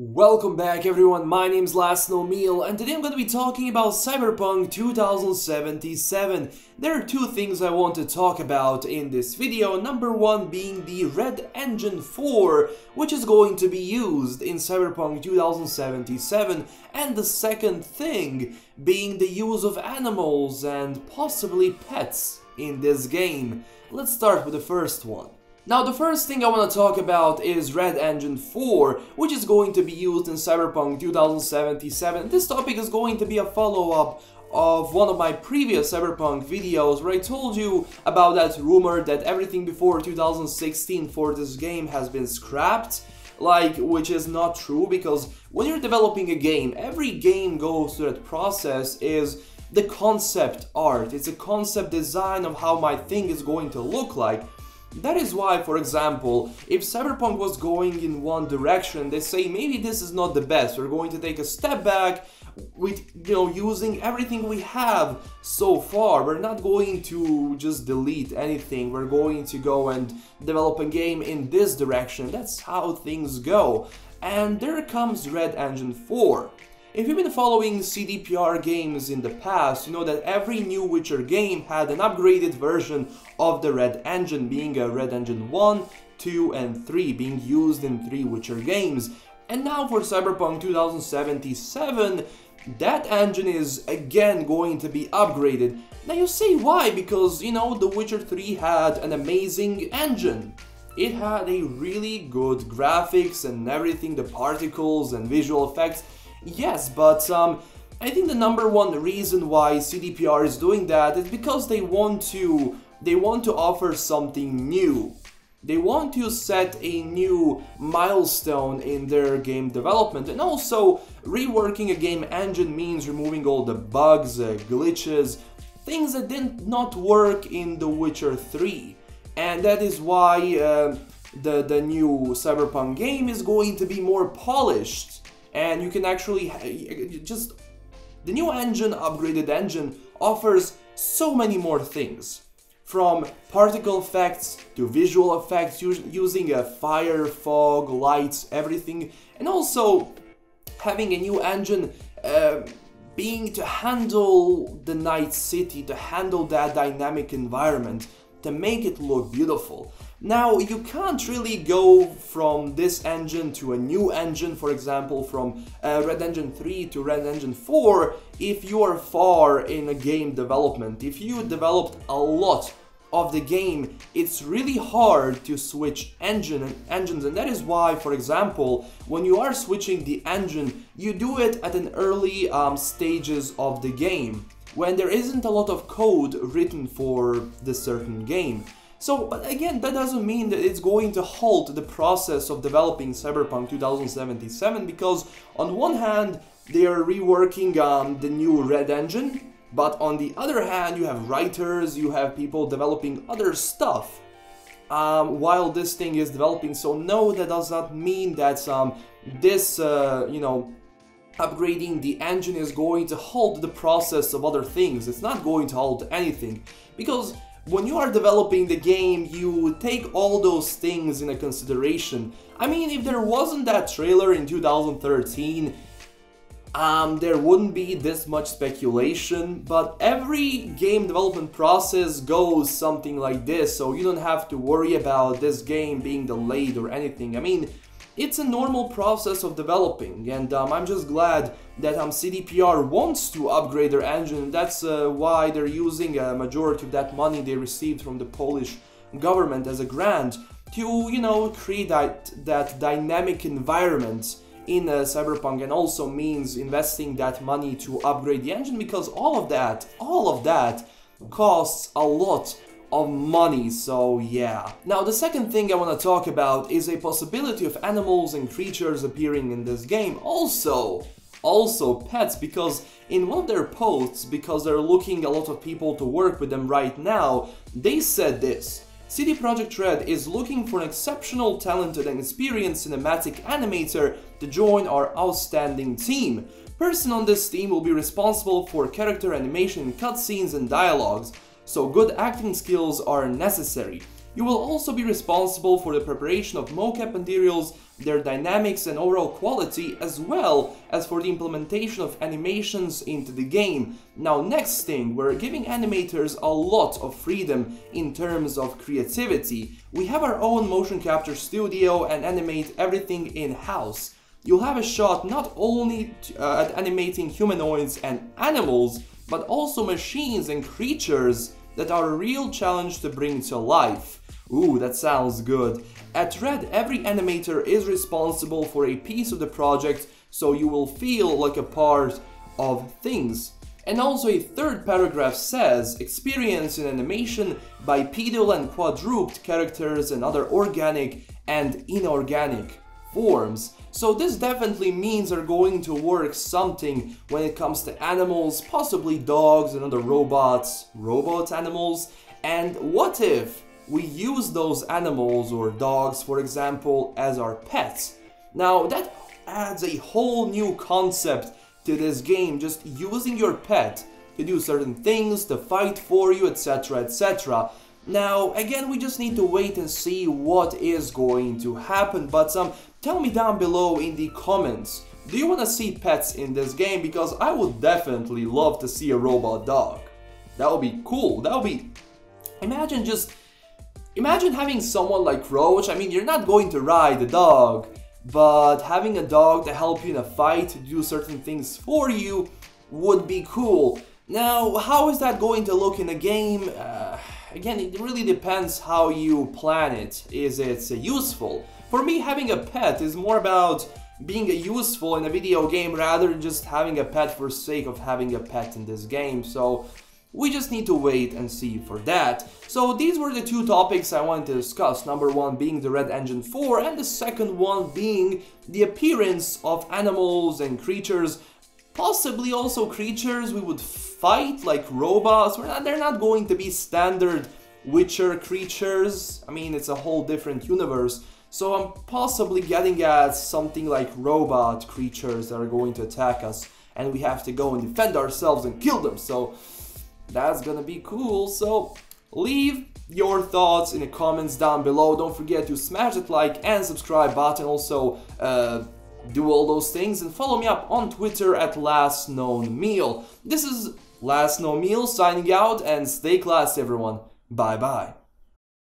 Welcome back everyone, my name's LastKnownMeal and today I'm going to be talking about Cyberpunk 2077. There are two things I want to talk about in this video. Number one being the Red Engine 4, which is going to be used in Cyberpunk 2077, and the second thing being the use of animals and possibly pets in this game. Let's start with the first one. Now, the first thing I want to talk about is Red Engine 4, which is going to be used in Cyberpunk 2077. This topic is going to be a follow-up of one of my previous Cyberpunk videos where I told you about that rumor that everything before 2016 for this game has been scrapped, which is not true, because when you're developing a game, every game goes through that process is the concept art. It's a concept design of how my thing is going to look like. That is why, for example, if Cyberpunk was going in one direction, they say maybe this is not the best, we're going to take a step back with, using everything we have so far. We're not going to just delete anything, we're going to go and develop a game in this direction. That's how things go. And there comes Red Engine 4. If you've been following CDPR games in the past, you know that every new Witcher game had an upgraded version of the Red Engine, being a Red Engine 1, 2 and 3, being used in 3 Witcher games. And now for Cyberpunk 2077, that engine is again going to be upgraded. Now you say why? Because, The Witcher 3 had an amazing engine. It had a really good graphics and everything, the particles and visual effects. Yes, but I think the number one reason why CDPR is doing that is because they want to offer something new. They want to set a new milestone in their game development, and also reworking a game engine means removing all the bugs, glitches, things that did not work in The Witcher 3. And that is why the new Cyberpunk game is going to be more polished. And you can actually the new engine, upgraded engine, offers so many more things. From particle effects to visual effects, using a fire, fog, lights, everything. And also having a new engine being to handle the night city, to handle that dynamic environment, to make it look beautiful. Now, you can't really go from this engine to a new engine, for example, from Red Engine 3 to Red Engine 4, if you are far in a game development. If you developed a lot of the game, it's really hard to switch engines, and that is why, for example, when you are switching the engine, you do it at an early stages of the game, when there isn't a lot of code written for this certain game. So, but again, that doesn't mean that it's going to halt the process of developing Cyberpunk 2077, because on one hand, they are reworking the new Red Engine, but on the other hand, you have writers, you have people developing other stuff while this thing is developing. So no, that does not mean that upgrading the engine is going to halt the process of other things. It's not going to halt anything, because when you are developing the game, you take all those things into consideration. I mean, if there wasn't that trailer in 2013, there wouldn't be this much speculation, but every game development process goes something like this, so you don't have to worry about this game being delayed or anything. I mean, it's a normal process of developing, and I'm just glad that CDPR wants to upgrade their engine. That's why they're using a majority of that money they received from the Polish government as a grant to, create that dynamic environment in Cyberpunk, and also means investing that money to upgrade the engine, because all of that costs a lot of money, so yeah. Now, the second thing I want to talk about is a possibility of animals and creatures appearing in this game. Also pets, because in one of their posts, because they're looking a lot of people to work with them right now, they said this: CD Projekt Red is looking for an exceptional, talented and experienced cinematic animator to join our outstanding team. Person on this team will be responsible for character animation, cutscenes and dialogues, so good acting skills are necessary. You will also be responsible for the preparation of mocap materials, their dynamics and overall quality, as well as for the implementation of animations into the game. Now, next thing, we're giving animators a lot of freedom in terms of creativity. We have our own motion capture studio and animate everything in-house. You'll have a shot not only at animating humanoids and animals, but also machines and creatures that are a real challenge to bring to life. Ooh, that sounds good. At Red, every animator is responsible for a piece of the project, so you will feel like a part of things. And also a third paragraph says, experience in animation, bipedal and quadruped characters and other organic and inorganic forms. So this definitely means they're going to work something when it comes to animals, possibly dogs and other robots, robot animals. And what if we use those animals or dogs, for example, as our pets? Now that adds a whole new concept to this game, just using your pet to do certain things, to fight for you, etc, etc. Now, again, we just need to wait and see what is going to happen, but tell me down below in the comments, do you want to see pets in this game? Because I would definitely love to see a robot dog. That would be cool. That would be... Imagine having someone like Roach. I mean, you're not going to ride the dog, but having a dog to help you in a fight, to do certain things for you, would be cool. Now, how is that going to look in a game? Again, it really depends how you plan it. Is it useful? For me, having a pet is more about being useful in a video game rather than just having a pet for sake of having a pet in this game. So we just need to wait and see for that. So these were the two topics I wanted to discuss. Number one being the Red Engine 4, and the second one being the appearance of animals and creatures. Possibly also creatures we would fight, like robots. They're not going to be standard Witcher creatures. I mean, it's a whole different universe. So I'm possibly getting at something like robot creatures that are going to attack us, and we have to go and defend ourselves and kill them. So that's gonna be cool. So leave your thoughts in the comments down below. Don't forget to smash that like and subscribe button. Also, do all those things and follow me up on Twitter at LastKnownMeal. This is LastKnownMeal signing out, and stay classy, everyone. Bye bye.